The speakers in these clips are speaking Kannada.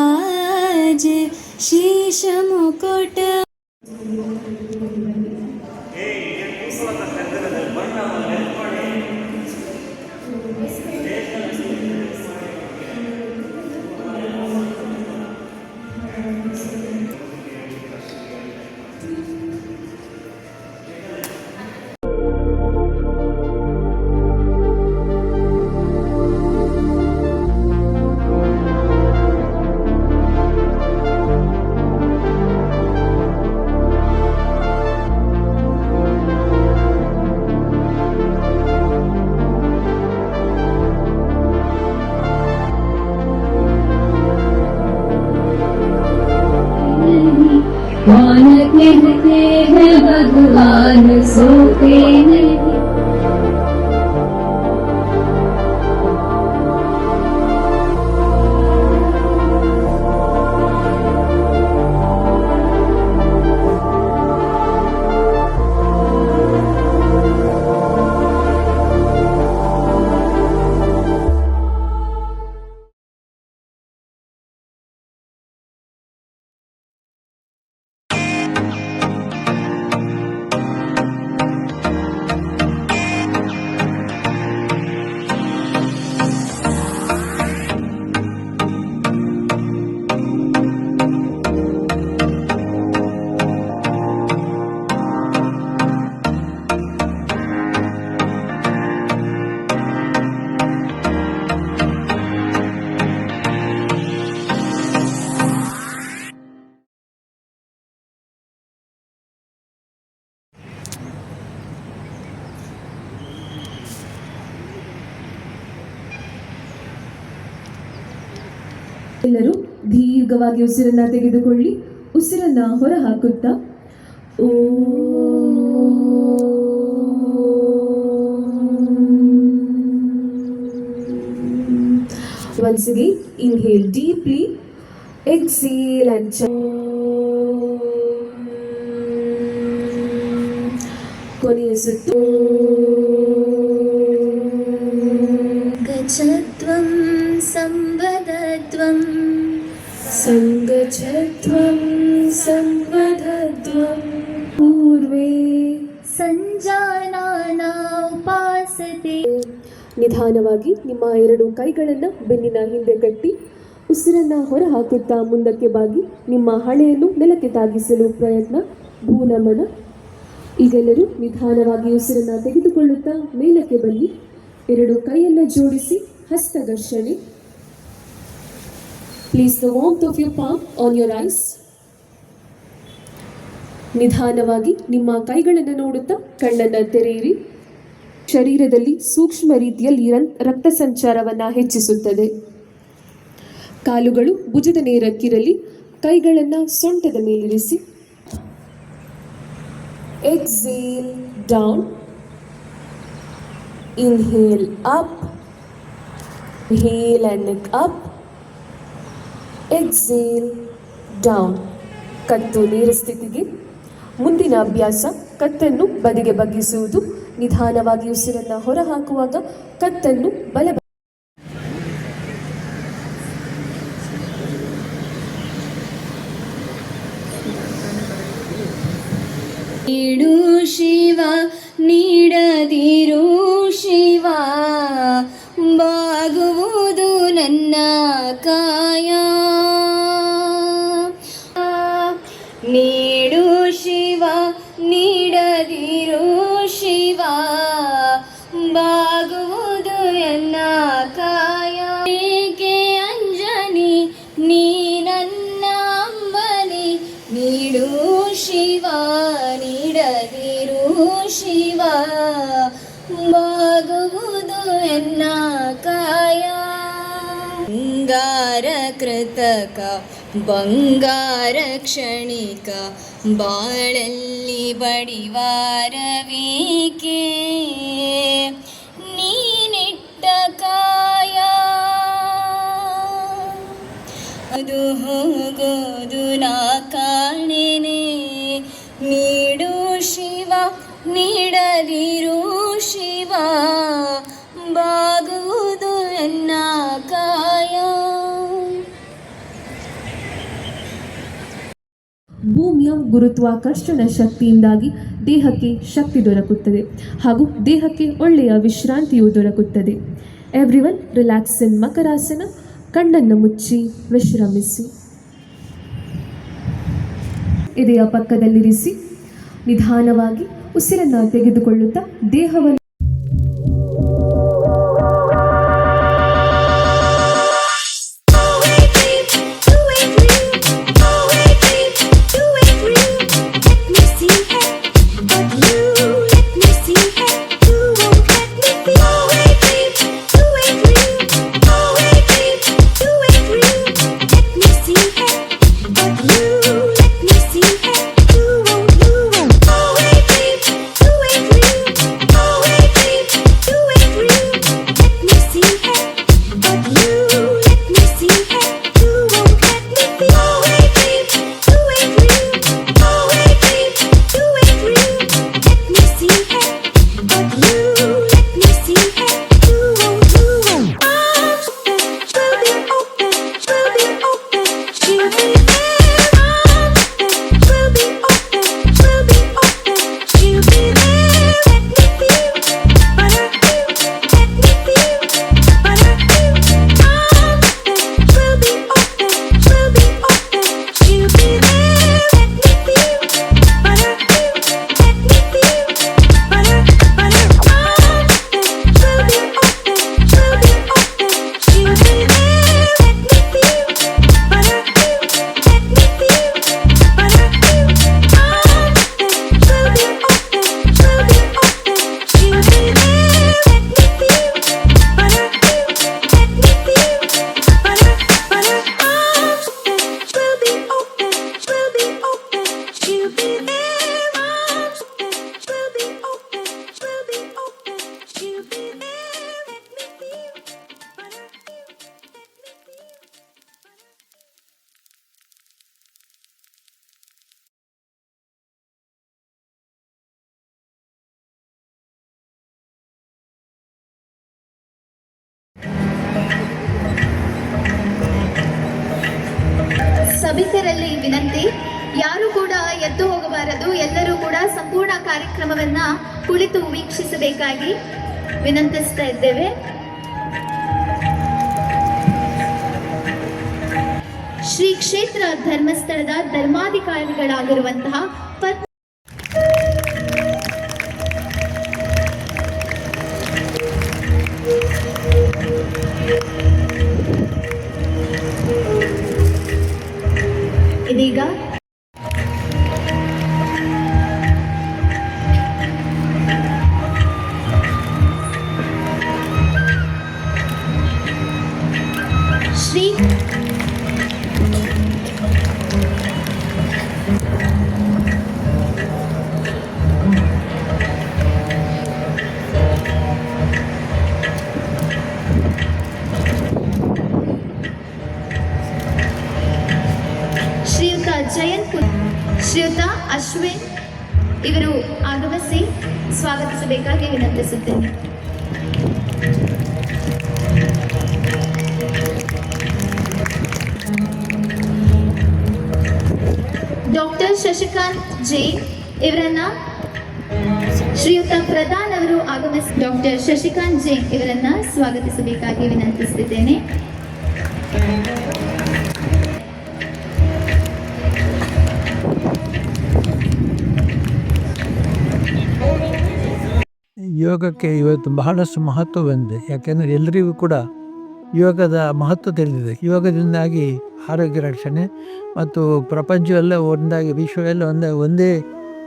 ताज शीश मुकुट कौन कहते हैं भगवान सोते नहीं। ಎಲ್ಲರೂ ದೀರ್ಘವಾಗಿ ಉಸಿರನ್ನ ತೆಗೆದುಕೊಳ್ಳಿ. ಉಸಿರನ್ನ ಹೊರ ಹಾಕುತ್ತಾ once again inhale deeply, exhale and ಕೊನೆಯ ಸುತ್ತು गच्छत्वं संवदत्वं संगच्छत्वं संवदत्वं पूर्वे ಸಂಜಾನಾನಾ ಉಪಾಸತೆ. ನಿಧಾನವಾಗಿ ನಿಮ್ಮ ಎರಡು ಕೈಗಳನ್ನು ಬೆನ್ನಿನ ಹಿಂದೆ ಕಟ್ಟಿ ಉಸಿರನ್ನ ಹೊರ ಹಾಕುತ್ತಾ ಮುಂದಕ್ಕೆ ಬಾಗಿ ನಿಮ್ಮ ಹಣೆಯನ್ನು ನೆಲಕ್ಕೆ ತಾಗಿಸಲು ಪ್ರಯತ್ನ. ಭೂನಮನ. ಈಗೆಲ್ಲರೂ ನಿಧಾನವಾಗಿ ಉಸಿರನ್ನ ತೆಗೆದುಕೊಳ್ಳುತ್ತಾ ಮೇಲಕ್ಕೆ ಬನ್ನಿ. ಎರಡು ಕೈಯನ್ನು ಜೋಡಿಸಿ ಹಸ್ತಘರ್ಷಣೆ. Please the warmth of your palm on your eyes. ನಿಧಾನವಾಗಿ ನಿಮ್ಮ ಕೈಗಳನ್ನು ನೋಡುತ್ತಾ ಕಣ್ಣನ್ನು ತೆರೆಯಿರಿ. ಶರೀರದಲ್ಲಿ ಸೂಕ್ಷ್ಮ ರೀತಿಯಲ್ಲಿ ರಕ್ತ ಸಂಚಾರವನ್ನು ಹೆಚ್ಚಿಸುತ್ತದೆ. ಕಾಲುಗಳು ಭುಜದ ನೇರಕ್ಕಿರಲಿ. ಕೈಗಳನ್ನು ಸೊಂಟದ ಮೇಲಿರಿಸಿ. Exhale down. Inhale up, inhale and neck up, exhale down. ಕತ್ತು ನೇರ ಸ್ಥಿತಿಗೆ. ಮುಂದಿನ ಅಭ್ಯಾಸ ಕತ್ತನ್ನು ಬದಿಗೆ ಬಗ್ಗಿಸುವುದು. ನಿಧಾನವಾಗಿ ಉಸಿರನ್ನು ಹೊರ ಹಾಕುವಾಗ ಕತ್ತನ್ನು ಬಲ ನೀಡು ಶಿವ ನೀಡದಿರು ಶಿವ ಬಾಗುವುದು ನನ್ನ ಕಾಯ. ನೀಡು ಶಿವ ನೀಡದಿರು ಶಿವ ಬಾಗುವುದು ನನ್ನ ಕಾಯ. ಏಕೆ ಅಂಜನಿ ನೀ ನನ್ನ ಅಂಬಲಿ. ನೀಡು ಶಿವ ನೀಡದಿರು ಶಿವ ಬಾಗುವುದು ಎನ್ನ ಕಾಯ. ಬಂಗಾರ ಕೃತಕ ಬಂಗಾರ ಕ್ಷಣಿಕ ಬಾಳಲ್ಲಿ ಬಡಿವಾರವೇಕೆ. ನೀನಿಟ್ಟ ಕಾಯ ಅದು ಹೋಗೋದು ನಾ ಕಾಣೆನೆ. ನೀಡು ಶಿವ ನೀಡದಿರು ಶಿವ ಬಾಗುವುದು ಎನ್ನ ಕಾಯ. ಭೂಮಿಯ ಗುರುತ್ವಾಕರ್ಷಣ ಶಕ್ತಿಯಿಂದಾಗಿ ದೇಹಕ್ಕೆ ಶಕ್ತಿ ದೊರಕುತ್ತದೆ ಹಾಗೂ ದೇಹಕ್ಕೆ ಒಳ್ಳೆಯ ವಿಶ್ರಾಂತಿಯು ದೊರಕುತ್ತದೆ. ಎವ್ರಿವನ್ ರಿಲ್ಯಾಕ್ಸ್ ಇನ್ ಮಕರಾಸನ. ಕಣ್ಣನ್ನು ಮುಚ್ಚಿ ವಿಶ್ರಮಿಸಿ. ಎದೆಯ ಪಕ್ಕದಲ್ಲಿರಿಸಿ ನಿಧಾನವಾಗಿ ಉಸಿರನ್ನು ತೆಗೆದುಕೊಳ್ಳುತ್ತಾ ದೇಹವನ್ನು ಸಭಿಕರಲ್ಲಿ ವಿನಂತಿ, ಯಾರು ಕೂಡ ಎದ್ದು ಹೋಗಬಾರದು. ಎಲ್ಲರೂ ಕೂಡ ಸಂಪೂರ್ಣ ಕಾರ್ಯಕ್ರಮವನ್ನ ಕುಳಿತು ವೀಕ್ಷಿಸಬೇಕಾಗಿ ವಿನಂತಿಸ್ತಾ ಇದ್ದೇವೆ. ಶ್ರೀ ಕ್ಷೇತ್ರ ಧರ್ಮಸ್ಥಳದ ಧರ್ಮಾಧಿಕಾರಿಗಳಾಗಿರುವಂತಹ ಇದೀಗ ಶ್ರೀ ಶ್ರೀಯುತ ಅಶ್ವಿನ್ ಇವರು ಆಗಮಿಸಿ ಸ್ವಾಗತಿಸಬೇಕಾಗಿ ವಿನಂತಿಸುತ್ತೇನೆ. ಡಾಕ್ಟರ್ ಶಶಿಕಾಂತ್ ಜೈನ್ ಇವರನ್ನ ಶ್ರೀಯುತ ಪ್ರಧಾನ್ ಅವರು ಆಗಮಿಸಿ ಡಾಕ್ಟರ್ ಶಶಿಕಾಂತ್ ಜೈನ್ ಇವರನ್ನ ಸ್ವಾಗತಿಸಬೇಕಾಗಿ ವಿನಂತಿಸುತ್ತಿದ್ದೇನೆ. ಯೋಗಕ್ಕೆ ಇವತ್ತು ಬಹಳಷ್ಟು ಮಹತ್ವ ಬಂದಿದೆ. ಯಾಕೆಂದರೆ ಎಲ್ಲರಿಗೂ ಕೂಡ ಯೋಗದ ಮಹತ್ವ ತಿಳಿದಿದೆ. ಯೋಗದಿಂದಾಗಿ ಆರೋಗ್ಯ ರಕ್ಷಣೆ ಮತ್ತು ಪ್ರಪಂಚವೆಲ್ಲ ಒಂದಾಗಿ, ವಿಶ್ವವೆಲ್ಲ ಒಂದೇ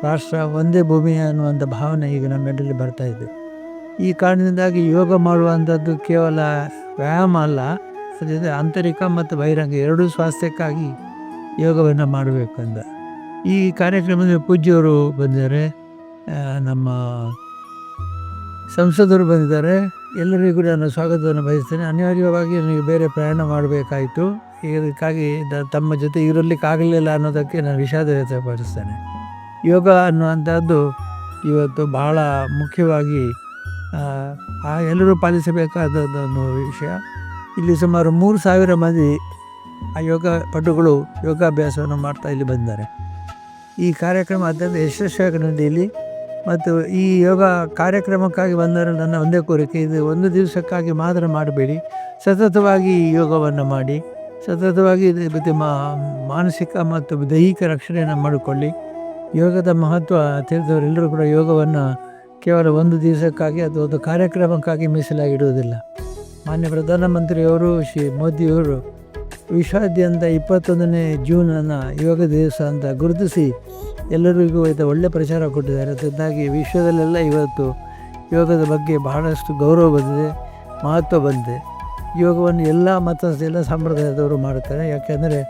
ರಾಷ್ಟ್ರ, ಒಂದೇ ಭೂಮಿ ಅನ್ನುವಂಥ ಭಾವನೆ ಈಗ ನಮ್ಮೆಲ್ಲರಲ್ಲಿ ಬರ್ತಾ ಇದೆ. ಈ ಕಾರಣದಿಂದಾಗಿ ಯೋಗ ಮಾಡುವಂಥದ್ದು ಕೇವಲ ವ್ಯಾಯಾಮ ಅಲ್ಲ, ಅದರಿಂದ ಆಂತರಿಕ ಮತ್ತು ಬಹಿರಂಗ ಎರಡೂ ಸ್ವಾಸ್ಥ್ಯಕ್ಕಾಗಿ ಯೋಗವನ್ನು ಮಾಡಬೇಕಂದ ಈ ಕಾರ್ಯಕ್ರಮದಲ್ಲಿ ಪೂಜ್ಯವರು ಬಂದಿದ್ದಾರೆ, ನಮ್ಮ ಸಂಸದರು ಬಂದಿದ್ದಾರೆ. ಎಲ್ಲರಿಗೂ ನಾನು ಸ್ವಾಗತವನ್ನು ಬಯಸ್ತೇನೆ. ಅನಿವಾರ್ಯವಾಗಿ ನನಗೆ ಬೇರೆ ಪ್ರಯಾಣ ಮಾಡಬೇಕಾಯಿತು, ಇದಕ್ಕಾಗಿ ತಮ್ಮ ಜೊತೆ ಇರಲಿಕ್ಕಾಗಲಿಲ್ಲ ಅನ್ನೋದಕ್ಕೆ ನಾನು ವಿಷಾದ ವ್ಯಕ್ತಪಡಿಸ್ತೇನೆ. ಯೋಗ ಅನ್ನುವಂಥದ್ದು ಇವತ್ತು ಬಹಳ ಮುಖ್ಯವಾಗಿ ಎಲ್ಲರೂ ಪಾಲಿಸಬೇಕಾದದ್ದೊಂದು ವಿಷಯ. ಇಲ್ಲಿ ಸುಮಾರು 3,000 ಮಂದಿ ಆ ಯೋಗ ಪಟುಗಳು ಯೋಗಾಭ್ಯಾಸವನ್ನು ಮಾಡ್ತಾ ಇಲ್ಲಿ ಬಂದಿದ್ದಾರೆ. ಈ ಕಾರ್ಯಕ್ರಮ ಅತ್ಯಂತ ಯಶಸ್ವಿಯಾಗಿ ನಡೆಯಲಿ. ಮತ್ತು ಈ ಯೋಗ ಕಾರ್ಯಕ್ರಮಕ್ಕಾಗಿ ಬಂದರೆ ನನ್ನ ಒಂದೇ ಕೋರಿಕೆ, ಇದು ಒಂದು ದಿವಸಕ್ಕಾಗಿ ಮಾತ್ರ ಮಾಡಬೇಡಿ, ಸತತವಾಗಿ ಈ ಯೋಗವನ್ನು ಮಾಡಿ, ಸತತವಾಗಿ ಮತ್ತು ಮಾನಸಿಕ ಮತ್ತು ದೈಹಿಕ ರಕ್ಷಣೆಯನ್ನು ಮಾಡಿಕೊಳ್ಳಿ. ಯೋಗದ ಮಹತ್ವ ತಿಳಿದವರೆಲ್ಲರೂ ಕೂಡ ಯೋಗವನ್ನು ಕೇವಲ ಒಂದು ದಿವಸಕ್ಕಾಗಿ ಅಥವಾ ಒಂದು ಕಾರ್ಯಕ್ರಮಕ್ಕಾಗಿ ಮೀಸಲಾಗಿಡುವುದಿಲ್ಲ. ಮಾನ್ಯ ಪ್ರಧಾನಮಂತ್ರಿಯವರು ಶ್ರೀ ಮೋದಿಯವರು ವಿಶ್ವಾದ್ಯಂತ 21ನೇ ಜೂನನ್ನು ಯೋಗ ದಿವಸ ಅಂತ ಗುರುತಿಸಿ ಎಲ್ಲರಿಗೂ ಇದು ಒಳ್ಳೆಯ ಪ್ರಚಾರ ಕೊಟ್ಟಿದ್ದಾರೆ. ಅದರಿಂದಾಗಿ ವಿಶ್ವದಲ್ಲೆಲ್ಲ ಇವತ್ತು ಯೋಗದ ಬಗ್ಗೆ ಬಹಳಷ್ಟು ಗೌರವ ಬಂದಿದೆ, ಮಹತ್ವ ಬಂದಿದೆ. ಯೋಗವನ್ನು ಎಲ್ಲ ಮತಸ್ಥ ಎಲ್ಲ ಸಂಪ್ರದಾಯದವರು ಮಾಡ್ತಾರೆ. ಯಾಕೆಂದರೆ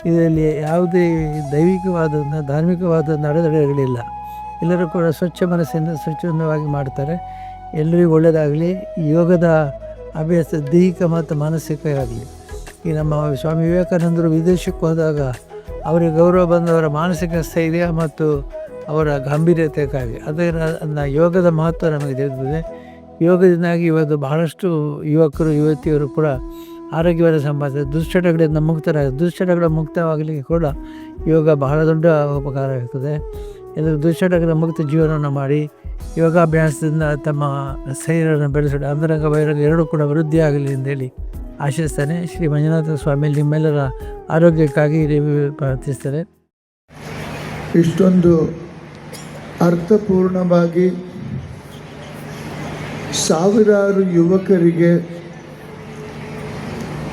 ಇದರಲ್ಲಿ ಯಾವುದೇ ದೈವಿಕವಾದಂಥ ಧಾರ್ಮಿಕವಾದ ಅಡೆತಡೆಗಳಿಲ್ಲ. ಎಲ್ಲರೂ ಕೂಡ ಸ್ವಚ್ಛ ಮನಸ್ಸಿಂದ ಸ್ವಚ್ಛಂದವಾಗಿ ಮಾಡ್ತಾರೆ. ಎಲ್ಲರಿಗೂ ಒಳ್ಳೆಯದಾಗಲಿ. ಯೋಗದ ಅಭ್ಯಾಸ ದೈಹಿಕ ಮತ್ತು ಮಾನಸಿಕ ಆಗಲಿ. ಈ ನಮ್ಮ ಸ್ವಾಮಿ ವಿವೇಕಾನಂದರು ವಿದೇಶಕ್ಕೆ ಹೋದಾಗ ಅವರಿಗೆ ಗೌರವ ಬಂದವರ ಮಾನಸಿಕ ಸ್ಥೈರ್ಯ ಮತ್ತು ಅವರ ಗಾಂಭೀರ್ಯತೆಗಾಗಿ ಅದನ್ನು ಯೋಗದ ಮಹತ್ವ ನಮಗೆ ತಿಳಿದಿದೆ. ಯೋಗದಿಂದಾಗಿ ಇವತ್ತು ಬಹಳಷ್ಟು ಯುವಕರು ಯುವತಿಯರು ಕೂಡ ಆರೋಗ್ಯವಾದ ಸಂಪಾದನೆ, ದುಶ್ಚಟಗಳ ಮುಕ್ತವಾಗಲಿಕ್ಕೆ ಕೂಡ ಯೋಗ ಬಹಳ ದೊಡ್ಡ ಉಪಕಾರ ಆಗ್ತದೆ. ಎಲ್ಲರೂ ದುಶ್ಚಟಗಳ ಮುಕ್ತ ಜೀವನವನ್ನು ಮಾಡಿ ಯೋಗಾಭ್ಯಾಸದಿಂದ ತಮ್ಮ ಶರೀರವನ್ನು ಬೆಳೆಸೋಣ, ಅಂತರಂಗ ಬಹಿರಂಗ ಎರಡೂ ಕೂಡ ವೃದ್ಧಿ ಆಗಲಿ ಅಂತೇಳಿ ಆಶಿಸ್ತಾನೆ. ಶ್ರೀ ಮಂಜುನಾಥ ಸ್ವಾಮಿ ನಿಮ್ಮೆಲ್ಲರ ಆರೋಗ್ಯಕ್ಕಾಗಿ ಪ್ರಾರ್ಥಿಸ್ತಾರೆ. ಇಷ್ಟೊಂದು ಅರ್ಥಪೂರ್ಣವಾಗಿ ಸಾವಿರಾರು ಯುವಕರಿಗೆ,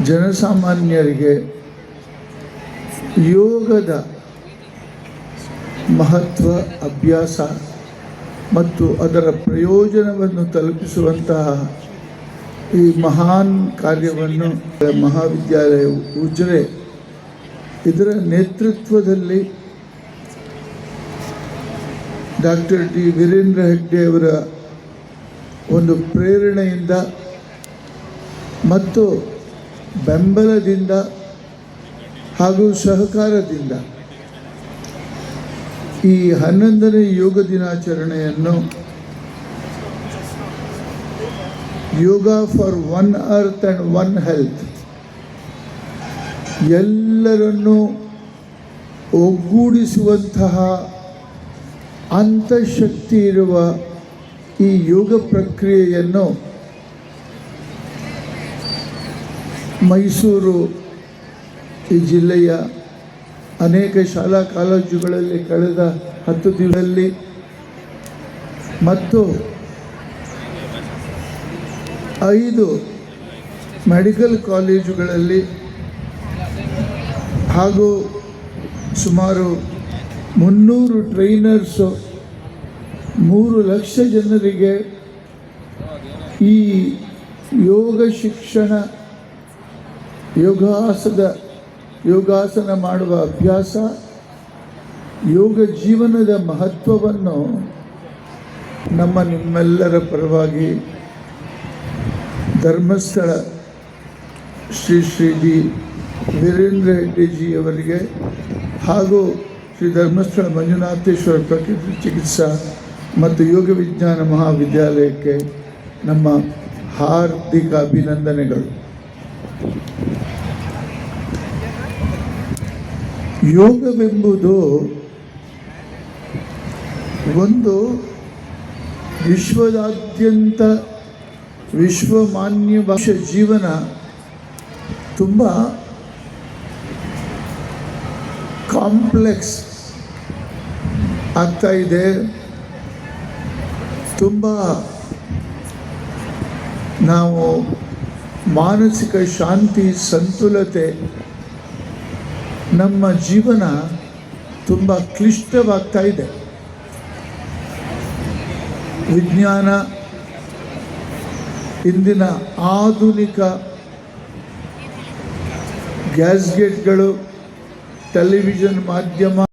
ಜನಸಾಮಾನ್ಯರಿಗೆ ಯೋಗದ ಮಹತ್ವ, ಅಭ್ಯಾಸ ಮತ್ತು ಅದರ ಪ್ರಯೋಜನವನ್ನು ತಲುಪಿಸುವಂತಹ ಈ ಮಹಾನ್ ಕಾರ್ಯವನ್ನು ಮಹಾವಿದ್ಯಾಲಯ ಉಜಿರೆ ಇದರ ನೇತೃತ್ವದಲ್ಲಿ ಡಾಕ್ಟರ್ ಡಿ ವೀರೇಂದ್ರ ಹೆಗ್ಡೆ ಅವರ ಒಂದು ಪ್ರೇರಣೆಯಿಂದ ಮತ್ತು ಬೆಂಬಲದಿಂದ ಹಾಗೂ ಸಹಕಾರದಿಂದ ಈ 11ನೇ ಯೋಗ ದಿನಾಚರಣೆಯನ್ನು yoga for one earth and one health, ಎಲ್ಲರನ್ನೂ ಒಗ್ಗೂಡಿಸುವಂತಹ ಅಂತಃಶಕ್ತಿ ಇರುವ ಈ ಯೋಗ ಪ್ರಕ್ರಿಯೆಯನ್ನು ಮೈಸೂರು ಈ ಜಿಲ್ಲೆಯ ಅನೇಕ ಶಾಲಾ ಕಾಲೇಜುಗಳಲ್ಲಿ ಕಳೆದ 10 ದಿನಗಳಲ್ಲಿ ಮತ್ತು 5 ಮೆಡಿಕಲ್ ಕಾಲೇಜುಗಳಲ್ಲಿ ಹಾಗೂ ಸುಮಾರು 300 ಟ್ರೈನರ್ಸು 3 ಲಕ್ಷ ಜನರಿಗೆ ಈ ಯೋಗ ಶಿಕ್ಷಣ, ಯೋಗಾಸನ ಮಾಡುವ ಅಭ್ಯಾಸ, ಯೋಗ ಜೀವನದ ಮಹತ್ವವನ್ನು ನಿಮ್ಮೆಲ್ಲರ ಪರವಾಗಿ ಧರ್ಮಸ್ಥಳ ಶ್ರೀ ಡಿ ವೀರೇಂದ್ರ ಹೆಗ್ಡೆಜಿ ಅವರಿಗೆ ಹಾಗೂ ಶ್ರೀ ಧರ್ಮಸ್ಥಳ ಮಂಜುನಾಥೇಶ್ವರ ಪ್ರಕೃತಿ ಚಿಕಿತ್ಸಾ ಮತ್ತು ಯೋಗ ವಿಜ್ಞಾನ ಮಹಾವಿದ್ಯಾಲಯಕ್ಕೆ ನಮ್ಮ ಹಾರ್ದಿಕ ಅಭಿನಂದನೆಗಳು. ಯೋಗವೆಂಬುದು ಒಂದು ವಿಶ್ವದಾದ್ಯಂತ ವಿಶ್ವಮಾನ್ಯ ಜೀವನ ತುಂಬ ಕಾಂಪ್ಲೆಕ್ಸ್ ಆಗ್ತಾ ಇದೆ. ತುಂಬ ನಾವು ಮಾನಸಿಕ ಶಾಂತಿ, ಸಂತುಲತೆ, ನಮ್ಮ ಜೀವನ ತುಂಬ ಕ್ಲಿಷ್ಟವಾಗ್ತಾ ಇದೆ. ವಿಜ್ಞಾನ, ಇಂದಿನ ಆಧುನಿಕ ಗ್ಯಾಸ್ಗೆಟ್ಗಳು, ಟೆಲಿವಿಷನ್ ಮಾಧ್ಯಮ